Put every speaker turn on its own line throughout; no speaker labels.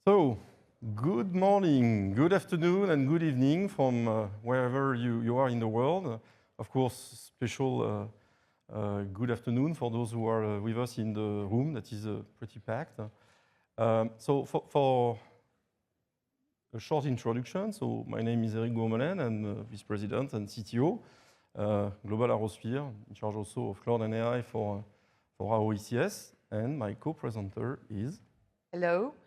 So, good morning, good afternoon, and good evening from wherever you are in the world. Of course, special good afternoon for those who are with us in the room that is pretty packed. So, for a short introduction, so my name is Gourmelen, I'm Vice President and CTO, Global ArrowSphere, in charge also of cloud and AI for 𝗬𝗲𝗀𝗍𝗂, and my co-presenter is...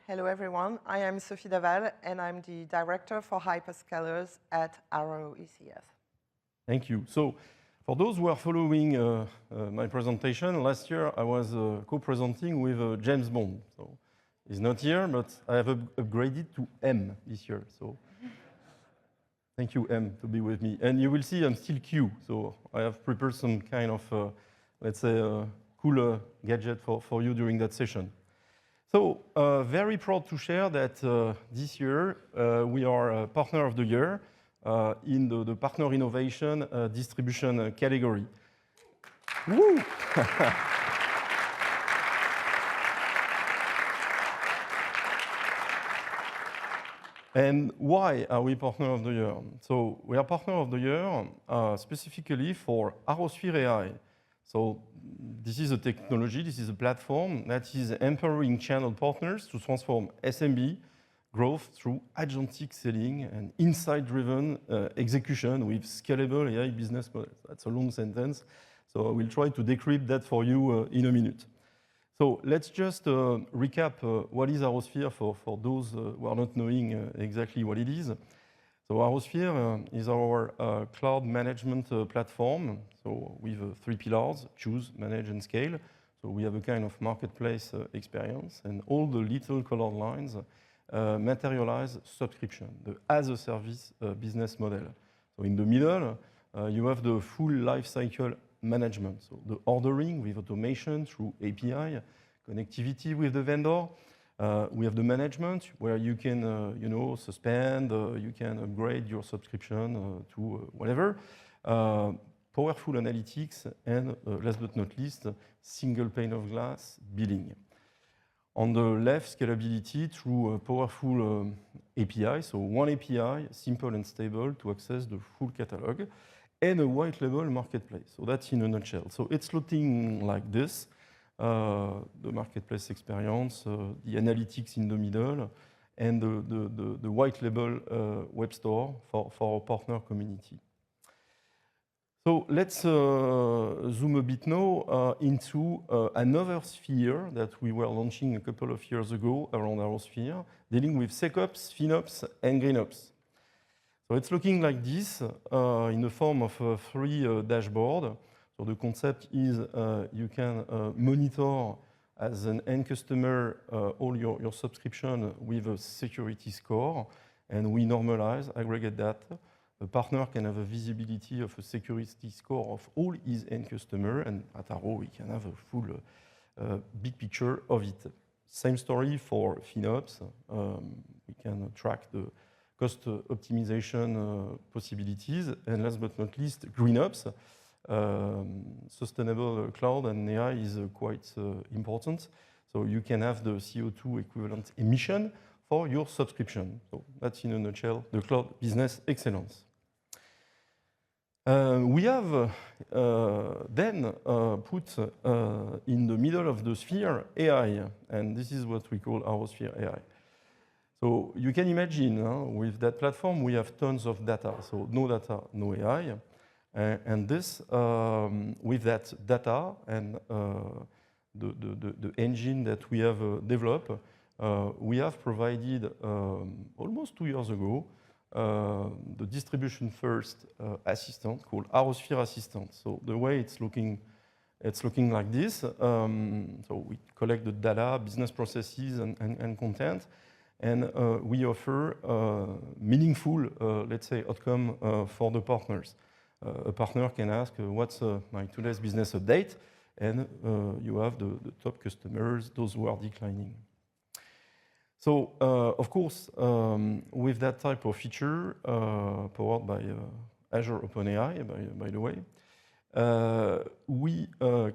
Hello everyone. I am Sophie Daval and I'm the Director for Hyperscalers at ArrowSphere.
Thank you. So, for those who are following my presentation, last year I was co-presenting with James Bond. So, he's not here, but I have upgraded to M this year. So, thank you, M, to be with me. And you will see I'm still Q. So, I have prepared some kind of, let's say, cool gadget for you during that session. So, very proud to share that this year we are Partner of the Year in the Partner Innovation Distribution category. Woo! And why are we Partner of the Year? So, we are Partner of the Year specifically for ArrowSphere AI. So, this is a technology, this is a platform that is empowering channel partners to transform SMB growth through agentic selling and insight-driven execution with scalable AI business models. That's a long sentence, so I will try to decrypt that for you in a minute. So let's just recap what is ArrowSphere for those who are not knowing exactly what it is. So ArrowSphere is our cloud management platform. So with 3 pillars: choose, manage, and scale. So we have a kind of marketplace experience, and all the little colored lines materialize subscription, the as-a-service business model. So in the middle, you have the full life cycle management. So the ordering with automation through API, connectivity with the vendor. We have the management where you can, suspend, you can upgrade your subscription to whatever. Powerful analytics, and last but not least, single pane of glass billing. On the left, scalability through a powerful API. So one API, simple and stable to access the full catalog, and a white label marketplace. So that's in a nutshell. So it's looking like this. The marketplace experience, the analytics in the middle, and the white label web store for our partner community. So let's zoom a bit now into another sphere that we were launching a couple of years ago around ArrowSphere, dealing with SecOps, FinOps, and GreenOps. So it's looking like this in the form of 3 dashboards. So the concept is you can monitor as an end customer all your subscription with a security score, and we normalize, aggregate that. A partner can have a visibility of a security score of all his end customer, and at Arrow we can have a full big picture of it. Same story for FinOps. We can track the cost optimization possibilities, and last but not least, GreenOps. Sustainable cloud and AI is quite important. So you can have the CO2 equivalent emission for your subscription. So that's in a nutshell the cloud business excellence. We have then put in the middle of the sphere AI, and this is what we call ArrowSphere AI. So you can imagine with that platform we have tons of data. So no data, no AI. And this, with that data and the engine that we have developed, we have provided almost 2 years ago the distribution first assistant called ArrowSphere Assistant. So the way it's looking like this. So we collect the data, business processes, and content, and we offer meaningful, let's say, outcome for the partners. A partner can ask, what's my today's business update? And you have the top customers, those who are declining. So, of course, with that type of feature, powered by Azure OpenAI, by the way, we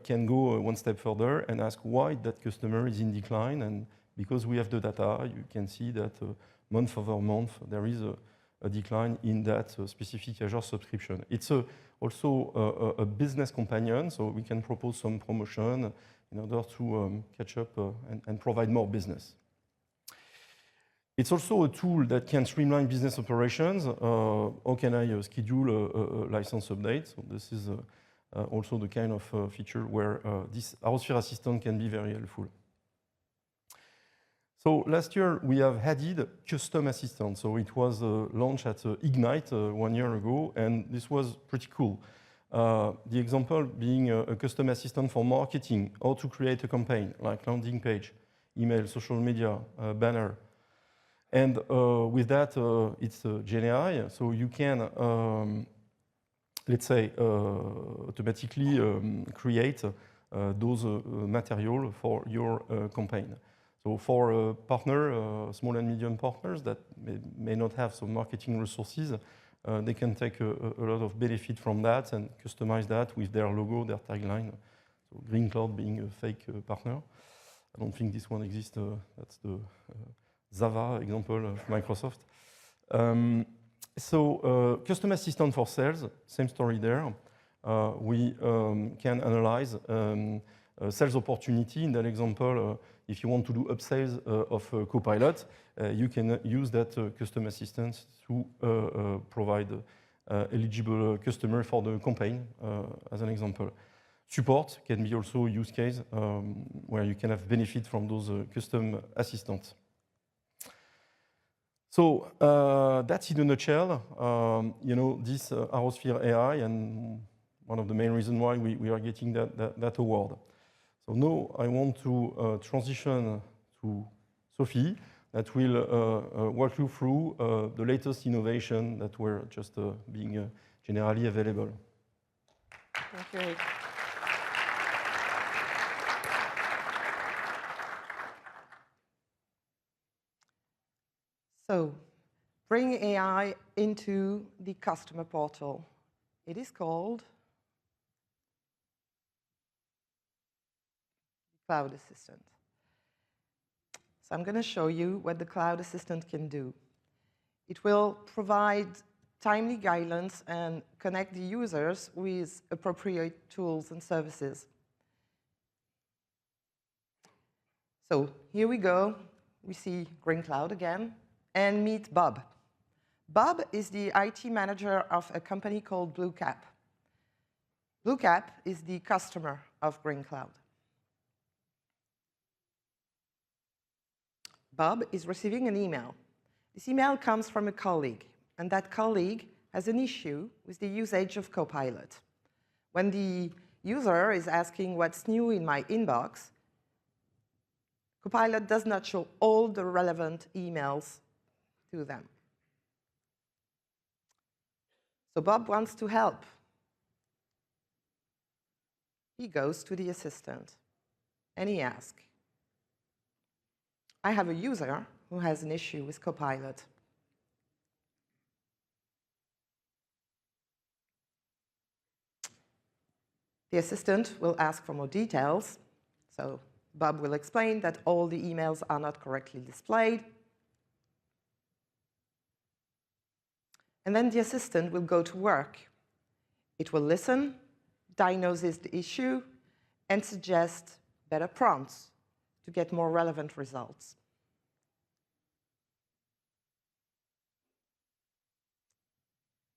can go 1 step further and ask why that customer is in decline and because we have the data, you can see that month over month, there is a decline in that specific Azure subscription. It's also a business companion, so we can propose some promotion in order to catch up and provide more business. It's also a tool that can streamline business operations. How can I schedule a license update? So this is also the kind of feature where this ArrowSphere assistant can be very helpful. So last year, we have added custom assistant. So it was launched at Ignite 1 year ago, and this was pretty cool. The example being a custom assistant for marketing, how to create a campaign, like landing page, email, social media, banner. And with that, it's GenAI, so you can, let's say, automatically create those material for your campaign. So for a partner, small and medium partners that may not have some marketing resources, they can take a lot of benefit from that and customize that with their logo, their tagline. So GreenCloud being a fake partner. I don't think this one exists. That's the 𝗲𝗲 example of Microsoft. Custom assistant for sales, same story there. We can analyze sales opportunity. In that example, if you want to do upsales of Copilot, you can use that custom assistant to provide eligible customer for the campaign, as an example. Support can be also a use case where you can have benefit from those custom assistants. So that's in a nutshell, this ArrowSphere AI, and one of the main reasons why we are getting that award. So now I want to transition to Sophie, that will walk you through the latest innovation that were just being generally available.
Thank you. So, bring AI into the customer portal. It is called Cloud Assistant. So I'm going to show you what the Cloud Assistant can do. It will provide timely guidance and connect the users with appropriate tools and services. So here we go. We see GreenCloud again. And meet Bob. Bob is the IT manager of a company called BlueCap. BlueCap is the customer of GreenCloud. Bob is receiving an email. This email comes from a colleague, and that colleague has an issue with the usage of Copilot. When the user is asking what's new in my inbox, Copilot does not show all the relevant emails to them. So Bob wants to help. He goes to the assistant and he asks, I have a user who has an issue with Copilot. The assistant will ask for more details. So Bob will explain that all the emails are not correctly displayed. And then the assistant will go to work. It will listen, diagnose the issue, and suggest better prompts to get more relevant results.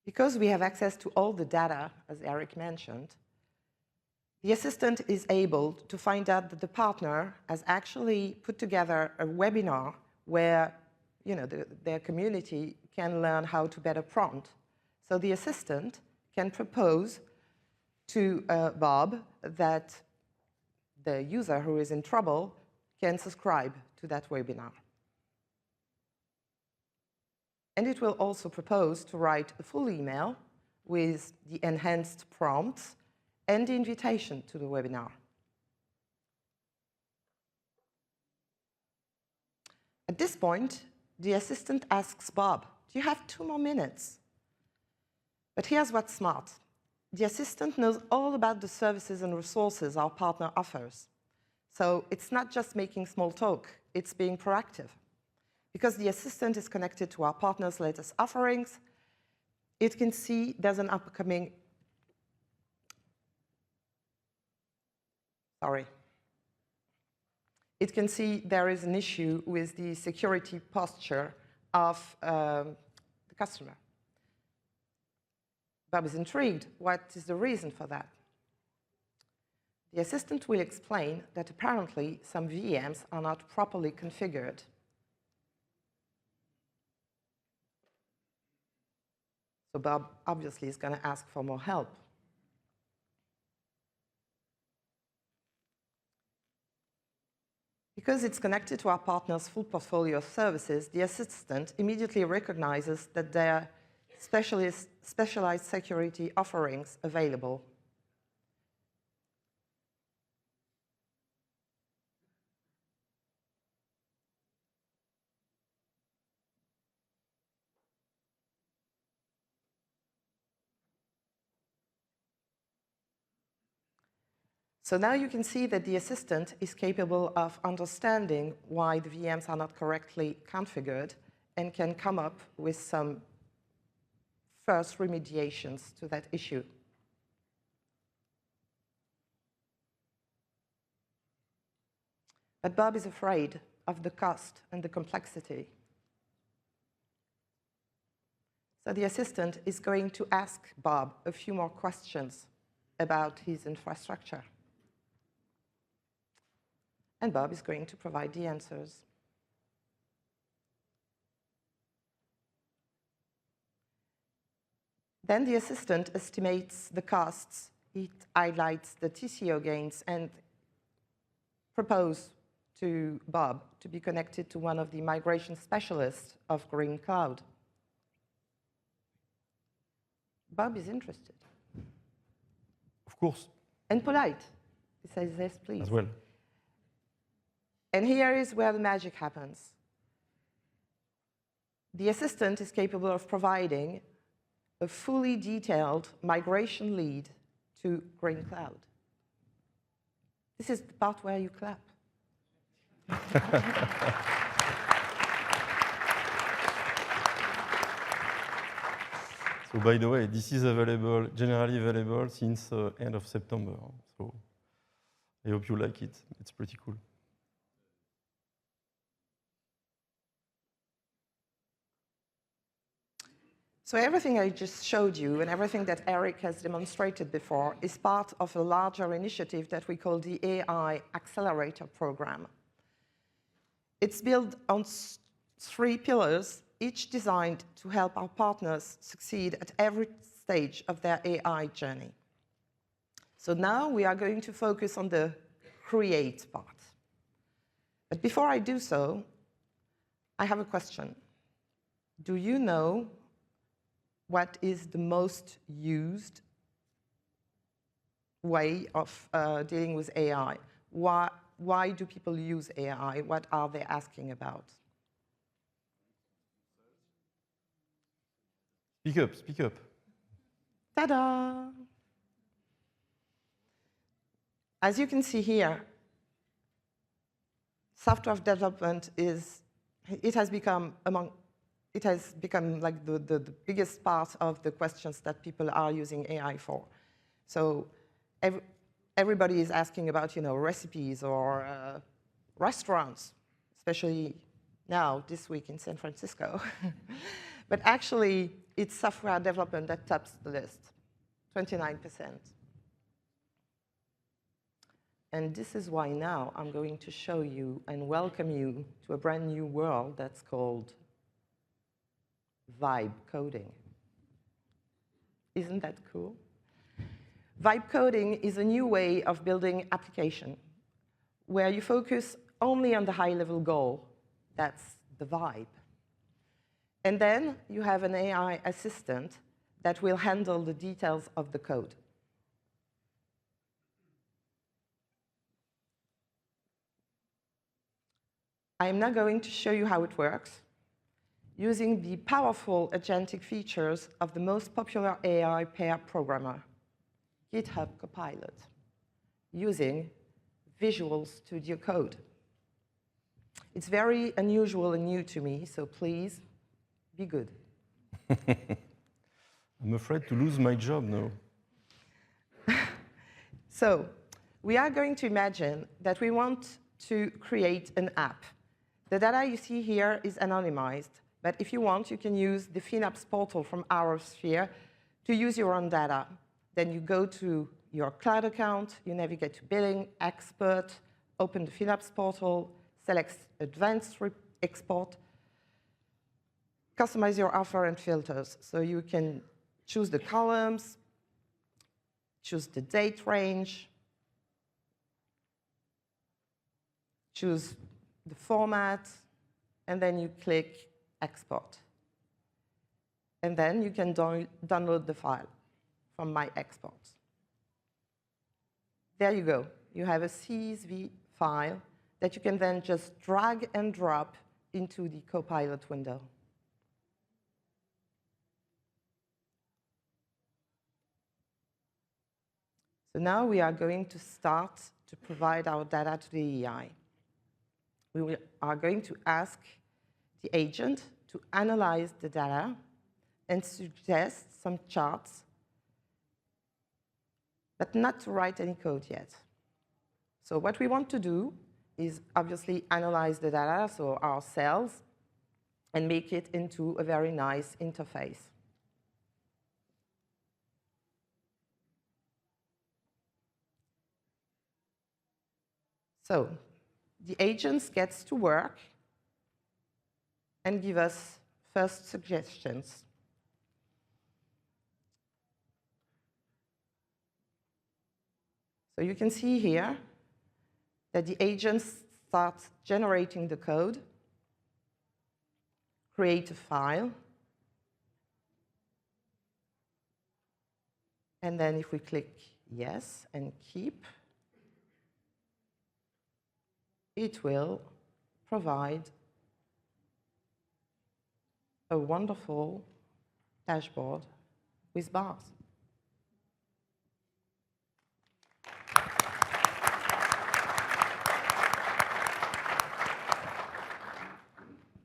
Because we have access to all the data, as Eric mentioned, the assistant is able to find out that the partner has actually put together a webinar where their community can learn how to better prompt. So the assistant can propose to Bob that the user who is in trouble can subscribe to that webinar. And it will also propose to write a full email with the enhanced prompts and the invitation to the webinar. At this point, the assistant asks Bob, do you have 2 more minutes? But here's what's smart. The assistant knows all about the services and resources our partner offers. So it's not just making small talk, it's being proactive. Because the assistant is connected to our partners' latest offerings, it can see there's an upcoming, it can see there is an issue with the security posture of the customer. Bob is intrigued. What is the reason for that? The assistant will explain that apparently some VMs are not properly configured. So Bob obviously is going to ask for more help. Because it's connected to our partner's full portfolio of services, the assistant immediately recognizes that there are specialized security offerings available. So now you can see that the assistant is capable of understanding why the VMs are not correctly configured and can come up with some first remediations to that issue. But Bob is afraid of the cost and the complexity. So the assistant is going to ask Bob a few more questions about his infrastructure. And Bob is going to provide the answers. Then the assistant estimates the costs, it highlights the TCO gains, and proposes to Bob to be connected to one of the migration specialists of Green Cloud. Bob is interested.
Of course.
And polite. He says, yes, please.
As well.
And here is where the magic happens. The assistant is capable of providing a fully detailed migration lead to Green Cloud. This is the part where you clap.
So by the way, this is available, generally available since end of September. So I hope you like it. It's pretty cool.
So everything I just showed you and everything that Eric has demonstrated before is part of a larger initiative that we call the AI Accelerator Program. It's built on 3 pillars, each designed to help our partners succeed at every stage of their AI journey. So now we are going to focus on the create part. But before I do so, I have a question. Do you know what is the most used way of dealing with AI? Why do people use AI? What are they asking about?
Speak up, speak up.
Ta-da! As you can see here, software development has become like the biggest part of the questions that people are using AI for. So everybody is asking about, recipes or restaurants, especially now, this week in San Francisco. But actually, it's software development that tops the list, 29%. And this is why now I'm going to show you and welcome you to a brand new world that's called vibe coding. Isn't that cool? Vibe coding is a new way of building application where you focus only on the high-level goal. That's the vibe. And then you have an AI assistant that will handle the details of the code. I'm now going to show you how it works using the powerful agentic features of the most popular AI pair programmer, GitHub Copilot, using Visual Studio Code. It's very unusual and new to me, so please be good.
I'm afraid to lose my job now.
So we are going to imagine that we want to create an app. The data you see here is anonymized, but if you want, you can use the FinApps portal from OurSphere to use your own data. Then you go to your cloud account, you navigate to Billing, Export, open the FinApps portal, select Advanced Export, customize your offer and filters. So you can choose the columns, choose the date range, choose the format, and then you click Export. And then you can download the file from My Exports. There you go. You have a CSV file that you can then just drag and drop into the Copilot window. So now we are going to start to provide our data to the AI. We are going to ask the agent to analyze the data and suggest some charts, but not to write any code yet. So what we want to do is obviously analyze the data, so our cells, and make it into a very nice interface. So the agent gets to work and give us first suggestions. So you can see here that the agent starts generating the code, create a file, and then if we click yes and keep, it will provide a wonderful dashboard with bars.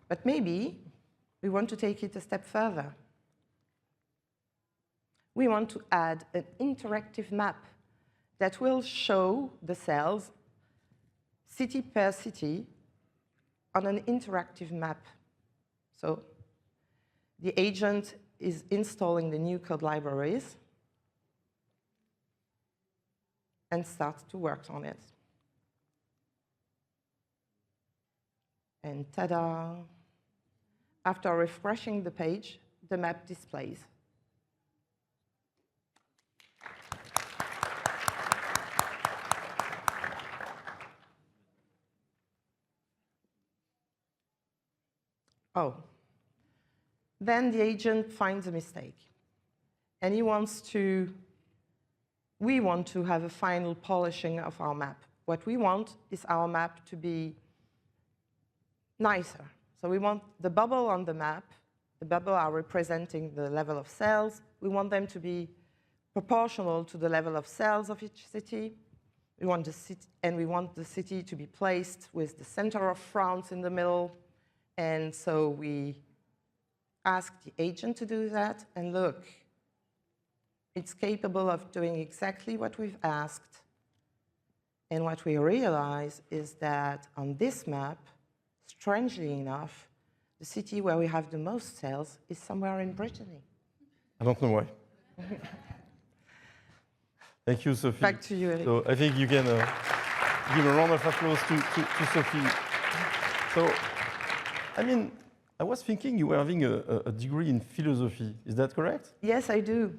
But maybe we want to take it a step further. We want to add an interactive map that will show the cells city per city on an interactive map. So the agent is installing the new code libraries and starts to work on it. And ta-da! After refreshing the page, the map displays. Oh, then the agent finds a mistake, and we want to have a final polishing of our map. What we want is our map to be nicer. So we want the bubble on the map, the bubble are representing the level of cells. We want them to be proportional to the level of cells of each city. We want the city to be placed with the center of France in the middle. And so we ask the agent to do that, and look, it's capable of doing exactly what we've asked. And what we realize is that on this map, strangely enough, the city where we have the most cells is somewhere in Brittany.
I don't know why. Thank you, Sophie.
Back to you, Eric.
So I think you can give a round of applause to Sophie. So, I mean, I was thinking you were having a degree in philosophy. Is that correct?
Yes, I do.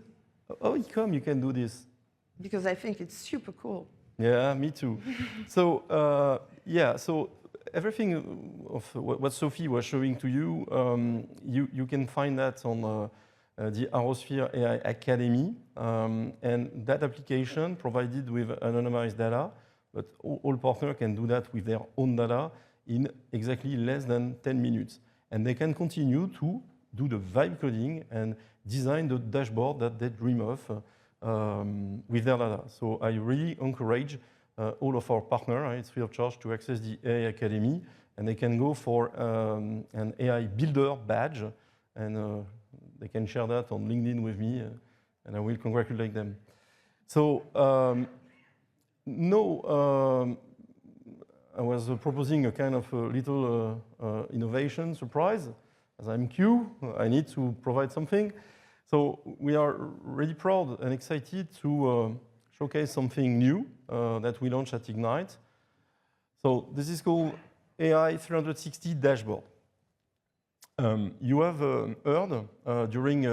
How come you can do this?
Because I think it's super cool.
Yeah, me too. So, yeah, so everything of what Sophie was showing to you, you can find that on the ArrowSphere AI Academy. And that application provided with anonymized data, but all partners can do that with their own data in exactly less than 10 minutes. And they can continue to do the vibe coding and design the dashboard that they dream of with their data. So I really encourage all of our partners. It's free of charge to access the AI Academy, and they can go for an AI Builder badge, and they can share that on LinkedIn with me, and I will congratulate them. So I was proposing a kind of a little innovation surprise. As I'm Q, I need to provide something. So we are really proud and excited to showcase something new that we launched at Ignite. So this is called AI 360 Dashboard. You have heard during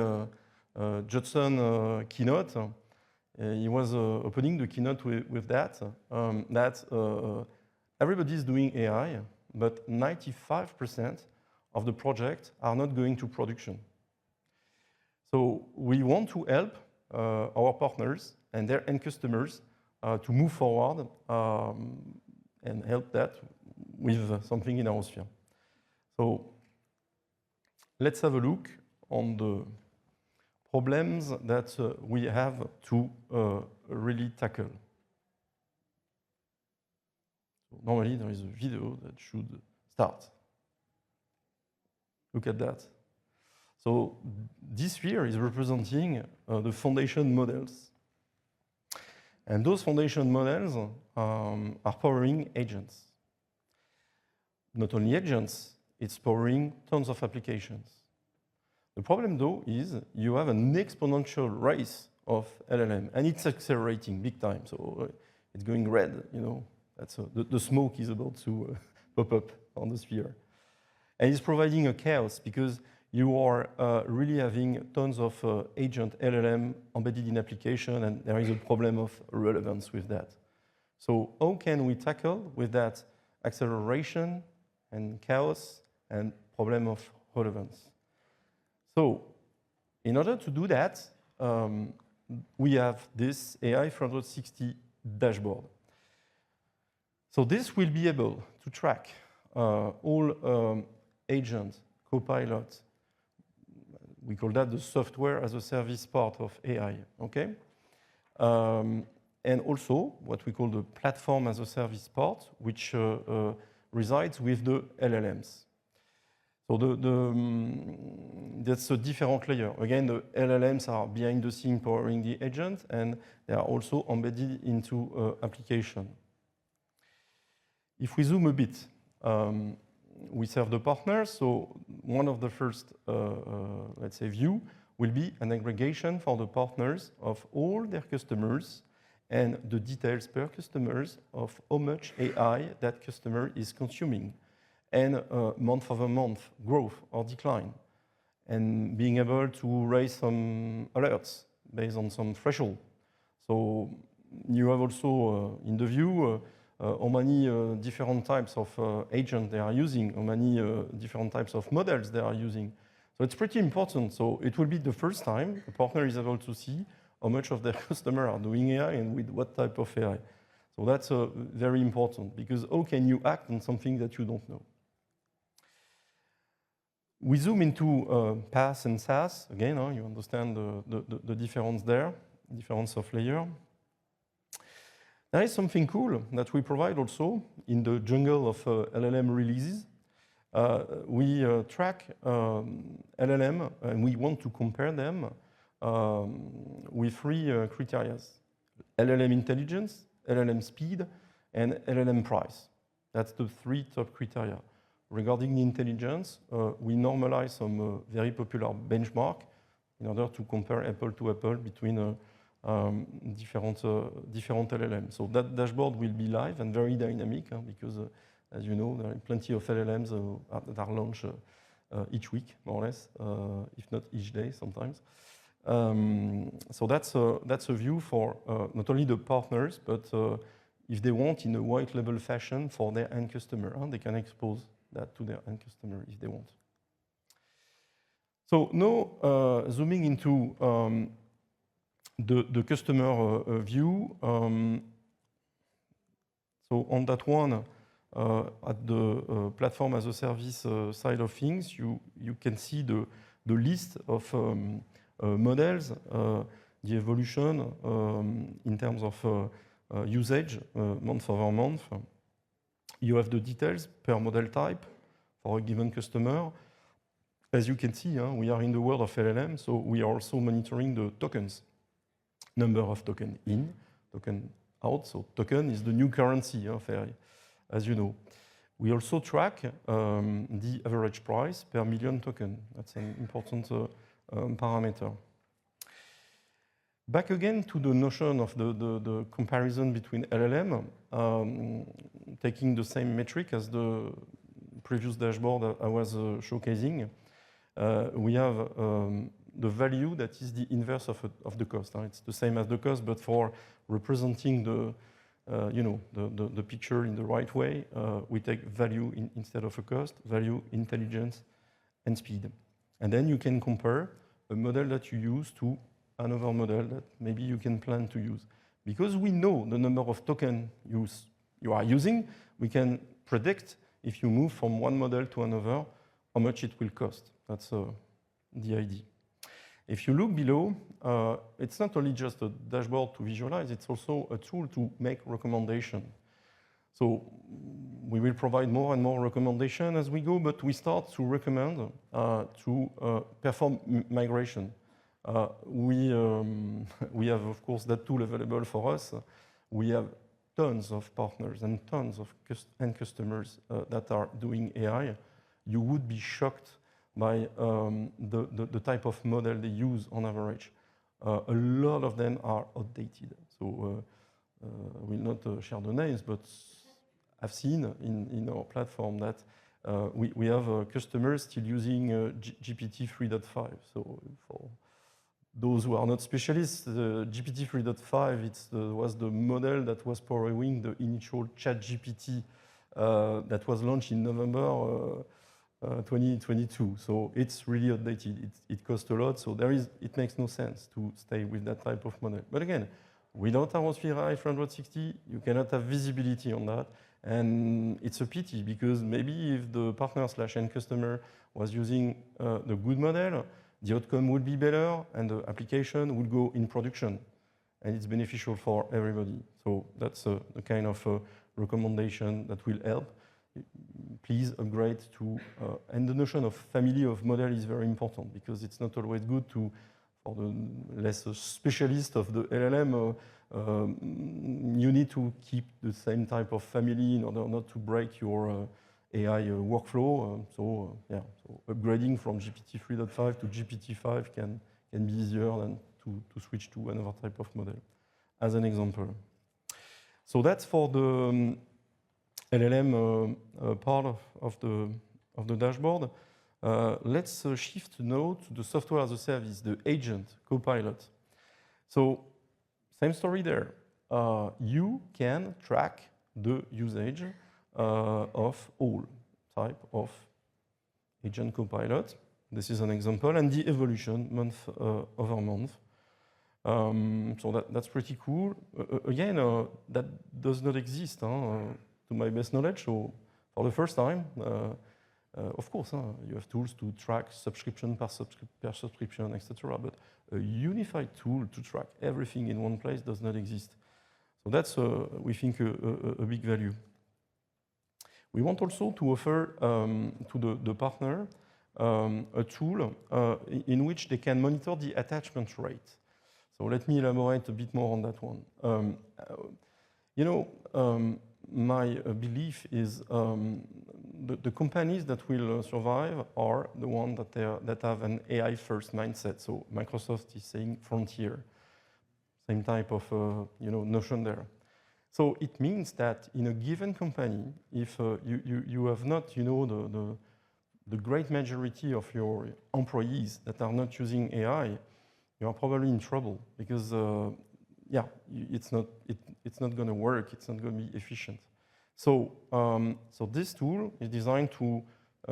Judson keynote, he was opening the keynote with that, everybody's doing AI, but 95% of the projects are not going to production. So we want to help our partners and their end customers to move forward and help that with something in OurSphere. So let's have a look on the problems that we have to really tackle. So normally there is a video that should start. Look at that. So this sphere is representing the foundation models. And those foundation models are powering agents. Not only agents, it's powering tons of applications. The problem, though, is you have an exponential rise of LLM, and it's accelerating big time. So it's going red, you know. That's the smoke is about to pop up on the sphere. And it's providing a chaos because you are really having tons of agent LLM embedded in application, and there is a problem of relevance with that. So how can we tackle with that acceleration and chaos and problem of relevance? So in order to do that, we have this AI 360 dashboard. So this will be able to track all agent, copilot. We call that the software as a service part of AI, okay? And also what we call the platform as a service part, which resides with the LLMs. So that's a different layer. Again, the LLMs are behind the scene powering the agent, and they are also embedded into application. If we zoom a bit, we serve the partners. So one of the first, let's say, view will be an aggregation for the partners of all their customers and the details per customers of how much AI that customer is consuming, and month-over-month growth or decline, and being able to raise some alerts based on some threshold. So you have also in the view how many different types of agents they are using, how many different types of models they are using. So it's pretty important. So it will be the first time the partner is able to see how much of their customers are doing AI and with what type of AI. So that's very important, because how can you act on something that you don't know? We zoom into PaaS and SaaS. Again, you understand the difference there, difference of layer. There is something cool that we provide also in the jungle of LLM releases. We track LLM, and we want to compare them with three criteria: LLM intelligence, LLM speed, and LLM price. That's the three top criteria. Regarding the intelligence, we normalize some very popular benchmark in order to compare apple to apple between different LLMs. So that dashboard will be live and very dynamic, because, as you know, there are plenty of LLMs that are launched each week, more or less, if not each day sometimes. So that's a view for not only the partners, but if they want, in a white label fashion for their end customer, they can expose that to their end customer if they want. So now, zooming into the customer view. So on that one, at the platform as a service side of things, you can see the list of models, the evolution in terms of usage month over month. You have the details per model type for a given customer. As you can see, we are in the world of LLM, so we are also monitoring the tokens. Number of token in, token out. So token is the new currency of AI, as you know. We also track the average price per million token. That's an important parameter. Back again to the notion of the comparison between LLM, taking the same metric as the previous dashboard I was showcasing. We have the value that is the inverse of the cost. It's the same as the cost, but for representing the picture in the right way, we take value instead of a cost, value, intelligence, and speed. And then you can compare a model that you use to another model that maybe you can plan to use. Because we know the number of tokens you are using, we can predict if you move from one model to another, how much it will cost. That's the idea. If you look below, it's not only just a dashboard to visualize, it's also a tool to make recommendations. So we will provide more and more recommendations as we go, but we start to recommend to perform migration. We have, of course, that tool available for us. We have tons of partners and tons of end customers that are doing AI. You would be shocked by the type of model they use on average. A lot of them are outdated. So we'll not share the names, but I've seen in our platform that we have customers still using GPT 3.5. So for those who are not specialists, GPT 3.5 was the model that was powering the initial ChatGPT that was launched in November 2022. So it's really outdated. It costs a lot. So it makes no sense to stay with that type of model. But again, without OurSphere AI 360, you cannot have visibility on that. And it's a pity because maybe if the partner / end customer was using the good model, the outcome would be better and the application would go in production. And it's beneficial for everybody. So that's the kind of recommendation that will help. Please upgrade to, and the notion of family of model is very important because it's not always good for the less specialist of the LLM, you need to keep the same type of family in order not to break your AI workflow. So upgrading from GPT 3.5 to GPT 5 can be easier than to switch to another type of model, as an example. So that's for the LLM part of the dashboard. Let's shift now to the software as a service, the agent, Copilot. So same story there. You can track the usage of all type of agent Copilot. This is an example, and the evolution month over month. So that's pretty cool. Again, that does not exist to my best knowledge. So for the first time, of course, you have tools to track subscription per subscription, etc. But a unified tool to track everything in one place does not exist. So that's, we think, a big value. We want also to offer to the partner a tool in which they can monitor the attachment rate. So let me elaborate a bit more on that one. My belief is the companies that will survive are the ones that have an AI-first mindset. So Microsoft is saying frontier, same type of notion there. So it means that in a given company, if you have not the great majority of your employees that are not using AI, you are probably in trouble because it's not going to work. It's not going to be efficient. So this tool is designed to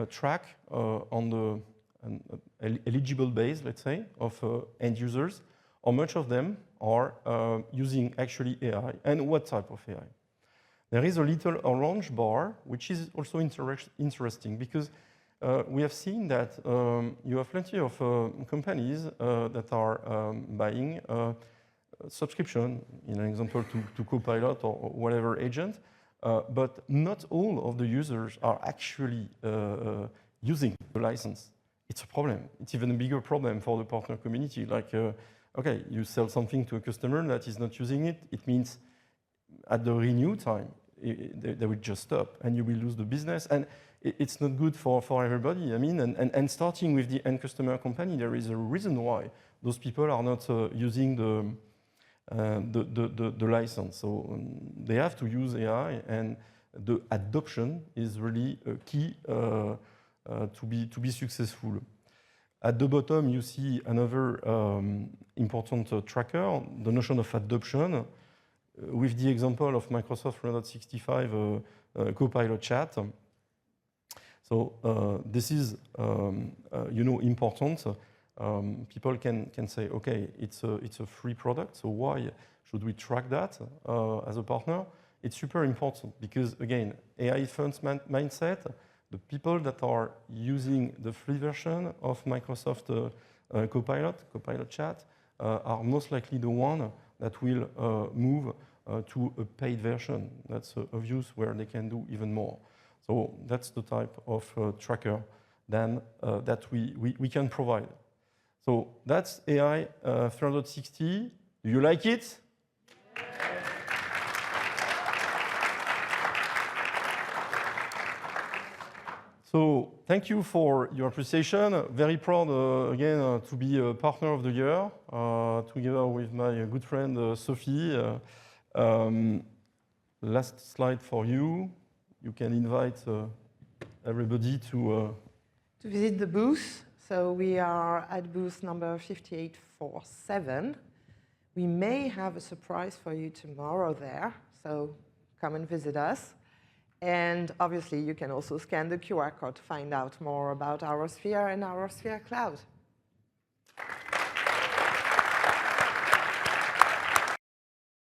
track on an eligible base, let's say, of end users, how much of them are using actually AI and what type of AI. There is a little orange bar, which is also interesting because we have seen that you have plenty of companies that are buying subscription, in an example, to Copilot or whatever agent, but not all of the users are actually using the license. It's a problem. It's even a bigger problem for the partner community. Like, okay, you sell something to a customer that is not using it. It means at the renew time, they will just stop and you will lose the business. And it's not good for everybody. I mean, and starting with the end customer company, there is a reason why those people are not using the license. So they have to use AI, and the adoption is really key to be successful. At the bottom, you see another important tracker, the notion of adoption, with the example of Microsoft 365 Copilot chat. So this is, important. People can say, okay, it's a free product, so why should we track that as a partner? It's super important because, again, AI first mindset, the people that are using the free version of Microsoft Copilot chat, are most likely the one that will move to a paid version. That's obvious where they can do even more. So that's the type of tracker then that we can provide. So that's AI 360. Do you like it? So thank you for your appreciation. Very proud, again, to be a partner of the year, together with my good friend Sophie. Last slide for you. You can invite everybody to
visit the booth. So we are at booth number 5847. We may have a surprise for you tomorrow there, so come and visit us. And obviously, you can also scan the QR code to find out more about OurSphere and OurSphere Cloud.